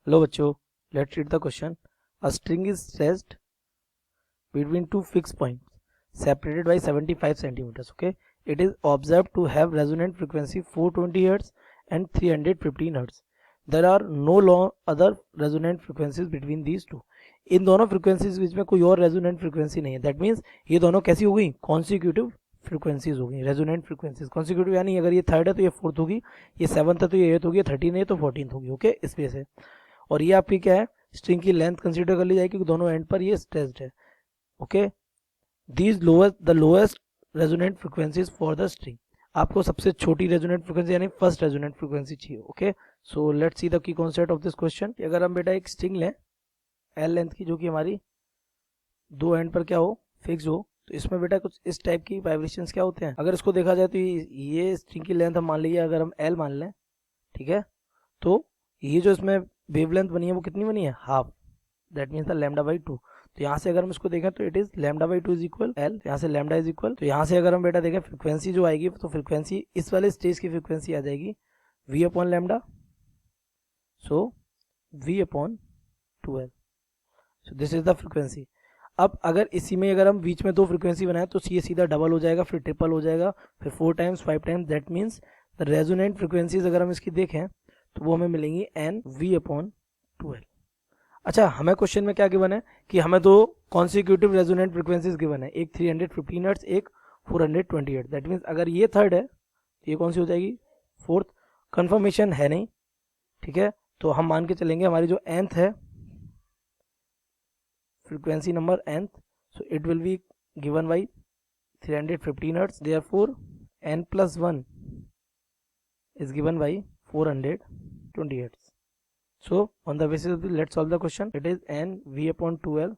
लो बच्चों, let's read the question. A string is stretched between two fixed points separated by 75 centimeters. Okay, it is observed to have resonant frequency 420 hertz and 315 hertz. There are no other resonant frequencies between these two. इन दोनों frequencies बीच में कोई और resonant frequency नहीं है. That means ये दोनों कैसी हो गई, कॉन्सिक्यूटिव फ्रिक्वेंसीज हो गई, रेजोनेंट फ्रिक्वेंसीज. कॉन्सिक्यूटिव यानी अगर ये थर्ड है तो ये फोर्थ होगी, ये सेवंथ है तो ये एथ होगी, 13 है तो 14th होगी. ओके, इस वजह से. और ये आपकी क्या है, स्ट्रिंग की लेंथ कंसिडर कर ली जाएगी क्योंकि दोनों एंड पर ये स्ट्रेच्ड है. Okay, these the lowest resonant frequencies for the string. आपको सबसे छोटी रेजोनेंट फ्रिक्वेंसी यानी फर्स्ट रेजोनेंट फ्रिक्वेंसी चाहिए. Okay, so let's see the key concept of this question. अगर हम बेटा एक स्ट्रिंग लें एल लेंथ की, जो कि हमारी दो एंड पर क्या हो, फिक्स हो, तो इसमें बेटा कुछ इस टाइप की वाइब्रेशंस क्या होते हैं. अगर इसको देखा जाए तो ये स्ट्रिंग की लेंथ हम मान लीजिए, अगर हम एल मान लें, ठीक है, तो ये जो इसमें वेवलेंथ बनी है वो कितनी बनी है, half. That means the lambda by 2. तो यहाँ से अगर हम इसको देखें तो it is lambda by 2 is equal L. यहाँ से लैम्डा इज इक्वल, तो यहाँ से अगर हम बेटा देखें फ्रिक्वेंसी जो आएगी, तो फ्रिक्वेंसी इस वाले स्टेज की फ्रिक्वेंसी आ जाएगी v upon lambda, so v upon 2l. So this is the frequency. अब अगर इसी में अगर हम बीच में दो फ्रिक्वेंसी बनाए तो ये सीधा डबल हो जाएगा, फिर ट्रिपल हो जाएगा, फिर 4 times 5 times. That means the resonant frequencies अगर हम इसकी देखें तो वो हमें मिलेंगी एन v अपॉन 2l. अच्छा, हमें क्वेश्चन में क्या गिवन है कि हमें दो कॉन्सिक्यूटिव रेजोनेंट फ्रिक्वेंसीज गिवन है, एक 315 हर्ट्ज, एक 420 हर्ट्ज. दैट मीन्स अगर ये थर्ड है तो ये कौन सी हो जाएगी, फोर्थ. कंफर्मेशन है नहीं, ठीक है, तो हम मान के चलेंगे हमारी जो nth है, frequency number nth, so it will be given by 315 hertz. Therefore n plus 1 is given by 420 hertz. So on the basis of this, let's solve the question. It is n v upon 2l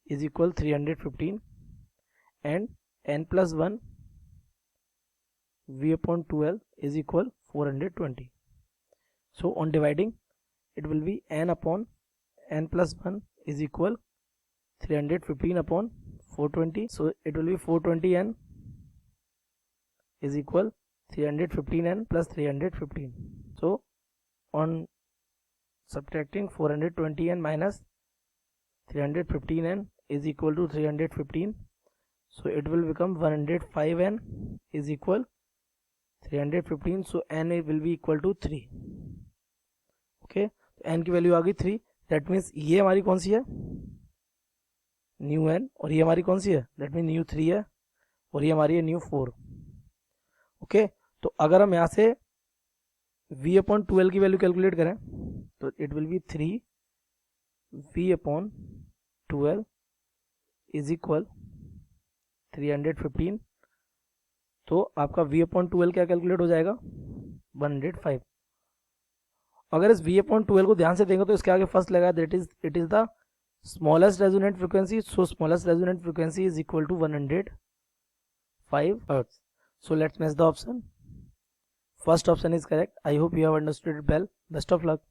is equal 315 and n plus 1 v upon 2l is equal 420. So on dividing, it will be n upon n plus 1 is equal 315 upon 420. So it will be 420n is equal 315n plus 315. So on subtracting 420n minus 315n is equal to 315, so it will become 105n is equal 315. so n will be equal to 3. Okay, तो n की value आ गई 3. That means ये हमारी कौन सी है, new n, और ये हमारी कौन सी है, दैट मीन न्यू 3 है, और ये हमारी है न्यू 4. ओके, तो अगर हम यहाँ से v अपॉन 2l की वैल्यू कैलकुलेट करें तो it will be 3 v upon 2l is equal 315. तो आपका v अपॉन 2l क्या कैलकुलेट हो जाएगा, 105. अगर इस v अपॉन 2l को ध्यान से देंगे तो इसके आगे फर्स्ट लगा, that is it is the smallest resonant frequency. So smallest resonant frequency is equal to 105 hertz. So let's match the option. First option is correct. I hope you have understood it well. Best of luck.